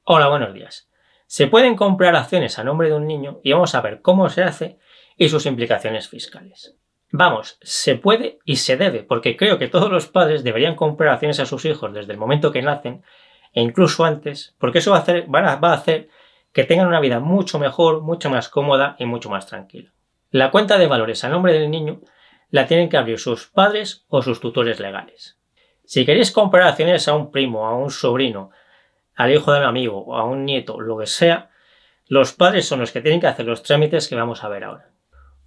Hola, buenos días. Se pueden comprar acciones a nombre de un niño y vamos a ver cómo se hace y sus implicaciones fiscales. Vamos, se puede y se debe, porque creo que todos los padres deberían comprar acciones a sus hijos desde el momento que nacen e incluso antes, porque eso va a hacer que tengan una vida mucho mejor, mucho más cómoda y mucho más tranquila. La cuenta de valores a nombre del niño la tienen que abrir sus padres o sus tutores legales. Si queréis comprar acciones a un primo, a un sobrino, al hijo de un amigo o a un nieto, lo que sea, los padres son los que tienen que hacer los trámites que vamos a ver ahora.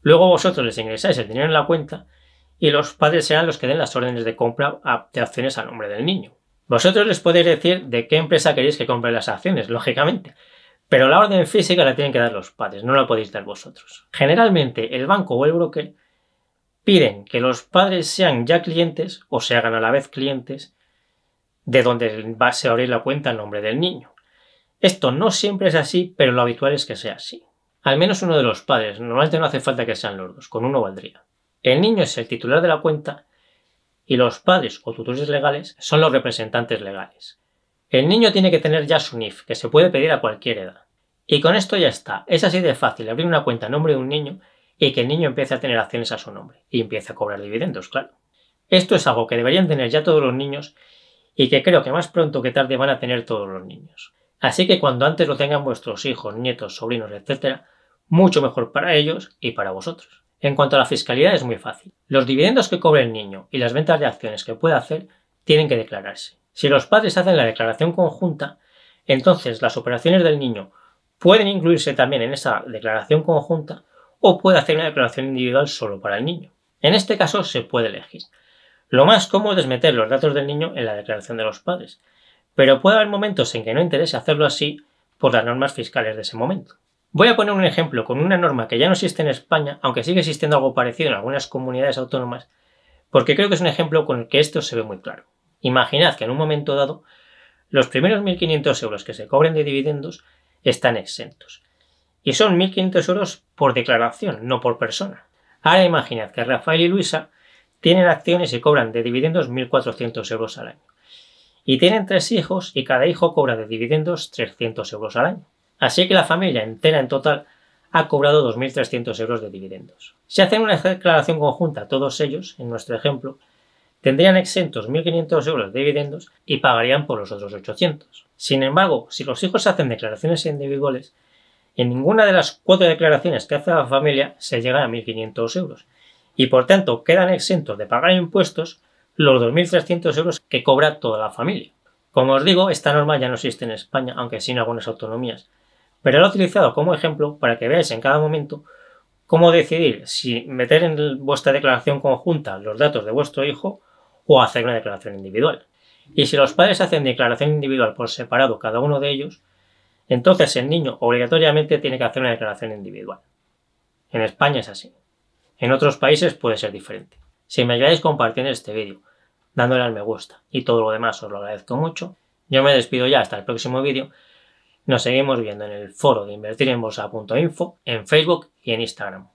Luego vosotros les ingresáis el dinero en la cuenta y los padres serán los que den las órdenes de compra de acciones a nombre del niño. Vosotros les podéis decir de qué empresa queréis que compre las acciones, lógicamente, pero la orden física la tienen que dar los padres, no la podéis dar vosotros. Generalmente el banco o el broker piden que los padres sean ya clientes o se hagan a la vez clientes de donde va a abrir la cuenta en nombre del niño. Esto no siempre es así, pero lo habitual es que sea así. Al menos uno de los padres, normalmente no hace falta que sean los dos, con uno valdría. El niño es el titular de la cuenta y los padres o tutores legales son los representantes legales. El niño tiene que tener ya su NIF, que se puede pedir a cualquier edad. Y con esto ya está, es así de fácil abrir una cuenta a nombre de un niño y que el niño empiece a tener acciones a su nombre y empiece a cobrar dividendos, claro. Esto es algo que deberían tener ya todos los niños y que creo que más pronto que tarde van a tener todos los niños. Así que cuando antes lo tengan vuestros hijos, nietos, sobrinos, etc., mucho mejor para ellos y para vosotros. En cuanto a la fiscalidad es muy fácil. Los dividendos que cobre el niño y las ventas de acciones que pueda hacer tienen que declararse. Si los padres hacen la declaración conjunta, entonces las operaciones del niño pueden incluirse también en esa declaración conjunta o puede hacer una declaración individual solo para el niño. En este caso se puede elegir. Lo más cómodo es meter los datos del niño en la declaración de los padres, pero puede haber momentos en que no interese hacerlo así por las normas fiscales de ese momento. Voy a poner un ejemplo con una norma que ya no existe en España, aunque sigue existiendo algo parecido en algunas comunidades autónomas, porque creo que es un ejemplo con el que esto se ve muy claro. Imaginad que en un momento dado los primeros 1.500 euros que se cobren de dividendos están exentos. Y son 1.500 euros por declaración, no por persona. Ahora imaginad que Rafael y Luisa tienen acciones y cobran de dividendos 1.400 euros al año. Y tienen 3 hijos y cada hijo cobra de dividendos 300 euros al año. Así que la familia entera en total ha cobrado 2.300 euros de dividendos. Si hacen una declaración conjunta todos ellos, en nuestro ejemplo, tendrían exentos 1.500 euros de dividendos y pagarían por los otros 800. Sin embargo, si los hijos hacen declaraciones individuales, en ninguna de las 4 declaraciones que hace la familia se llega a 1.500 euros. Y por tanto quedan exentos de pagar impuestos los 2.300 euros que cobra toda la familia. Como os digo, esta norma ya no existe en España, aunque sí en algunas autonomías, pero la he utilizado como ejemplo para que veáis en cada momento cómo decidir si meter en vuestra declaración conjunta los datos de vuestro hijo o hacer una declaración individual. Y si los padres hacen declaración individual por separado cada uno de ellos, entonces el niño obligatoriamente tiene que hacer una declaración individual. En España es así. En otros países puede ser diferente. Si me ayudáis compartiendo este vídeo, dándole al me gusta y todo lo demás os lo agradezco mucho. Yo me despido ya hasta el próximo vídeo. Nos seguimos viendo en el foro de invertirenbolsa.info, en Facebook y en Instagram.